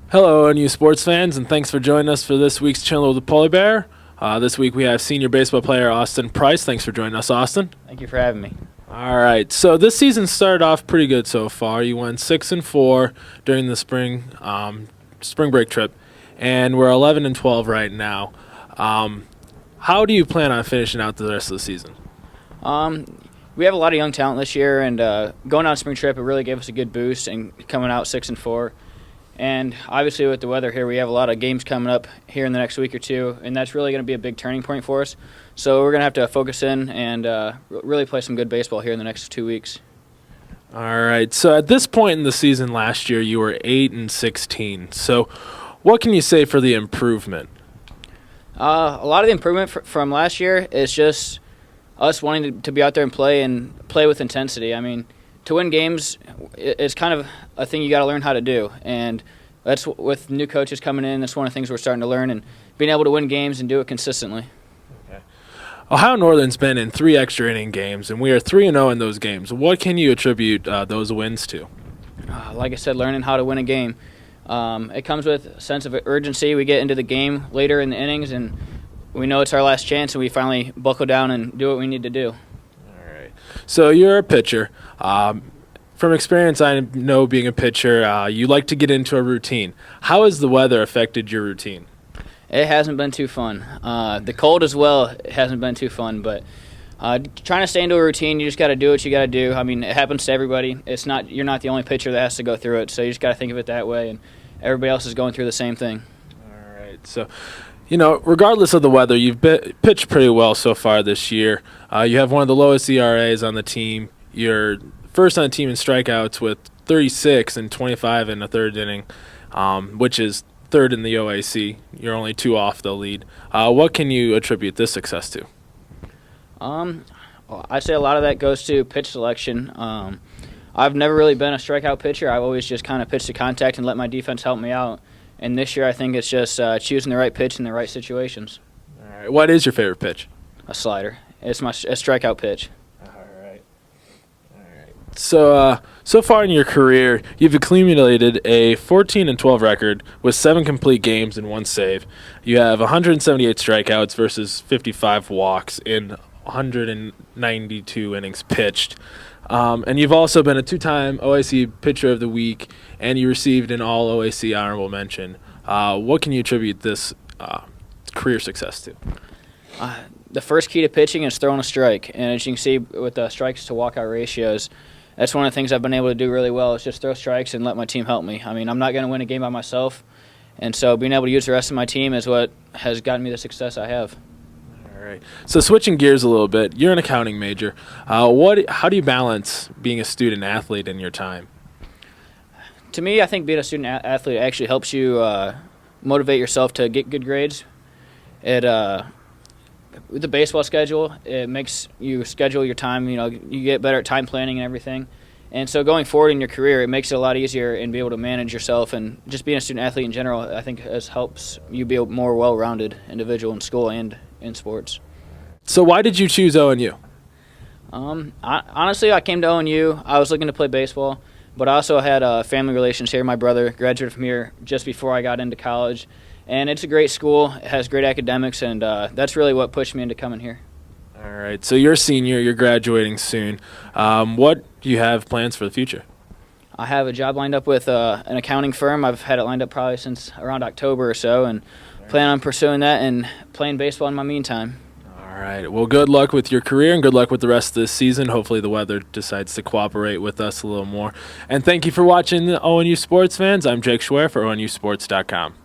Hello, ONU sports fans, and thanks for joining us for this week's Chillin with the Polar Bear. This week we have senior baseball player Austin Price. Thanks for joining us, Austin. Thank you for having me. All right, so this season started off pretty good so far. You went 6-4 during the spring break trip, and we're 11-12 right now. How do you plan on finishing out the rest of the season? We have a lot of young talent this year, and going on spring trip, it really gave us a good boost. And coming out 6-4. And obviously with the weather here, we have a lot of games coming up here in the next week or two, and that's really going to be a big turning point for us. So we're going to have to focus in and really play some good baseball here in the next 2 weeks. All right, so at this point in the season last year, you were 8-16. So what can you say for the improvement? A lot of the improvement from last year is just us wanting to be out there and play with intensity. I mean, to win games, it's kind of a thing you got to learn how to do, and that's with new coaches coming in. That's one of the things we're starting to learn, and being able to win games and do it consistently. Okay. Ohio Northern's been in 3 extra inning games, and we are 3-0 in those games. What can you attribute those wins to? Like I said, learning how to win a game. It comes with a sense of urgency. We get into the game later in the innings, and we know it's our last chance, and we finally buckle down and do what we need to do. All right. So you're a pitcher. From experience, I know being a pitcher, you like to get into a routine. How has the weather affected your routine? It hasn't been too fun. The cold as well hasn't been too fun, but trying to stay into a routine, you just got to do what you got to do. I mean, it happens to everybody. You're not the only pitcher that has to go through it, so you just got to think of it that way, and everybody else is going through the same thing. All right. So, regardless of the weather, you've pitched pretty well so far this year. You have one of the lowest ERAs on the team. You're first on the team in strikeouts with 36 and 25 in the third inning, which is third in the OAC. You're only 2 off the lead. What can you attribute this success to? I'd say a lot of that goes to pitch selection. I've never really been a strikeout pitcher. I've always just kind of pitched to contact and let my defense help me out. And this year I think it's just choosing the right pitch in the right situations. All right. What is your favorite pitch? A slider. It's a strikeout pitch. So far in your career, you've accumulated a 14-12 record with 7 complete games and 1 save. You have 178 strikeouts versus 55 walks in 192 innings pitched. And you've also been a 2-time OAC Pitcher of the Week, and you received an All-OAC honorable mention. What can you attribute this career success to? The first key to pitching is throwing a strike, and as you can see with the strikes to walkout ratios, that's one of the things I've been able to do really well is just throw strikes and let my team help me. I mean, I'm not going to win a game by myself, and so being able to use the rest of my team is what has gotten me the success I have. All right. So switching gears a little bit, you're an accounting major. How do you balance being a student athlete in your time? To me, I think being a student athlete actually helps you motivate yourself to get good grades. With the baseball schedule, it makes you schedule your time. You get better at time planning and everything. And so going forward in your career, it makes it a lot easier and be able to manage yourself. And just being a student athlete in general, I think helps you be a more well-rounded individual in school and in sports. So why did you choose ONU? Honestly, I came to ONU. I was looking to play baseball, but I also had family relations here. My brother graduated from here just before I got into college. And it's a great school. It has great academics, and that's really what pushed me into coming here. All right. So you're a senior. You're graduating soon. What do you have plans for the future? I have a job lined up with an accounting firm. I've had it lined up probably since around October or so, and plan on pursuing that and playing baseball in my meantime. All right. Well, good luck with your career and good luck with the rest of this season. Hopefully the weather decides to cooperate with us a little more. And thank you for watching the ONU Sports fans. I'm Jake Schwer for ONUsports.com.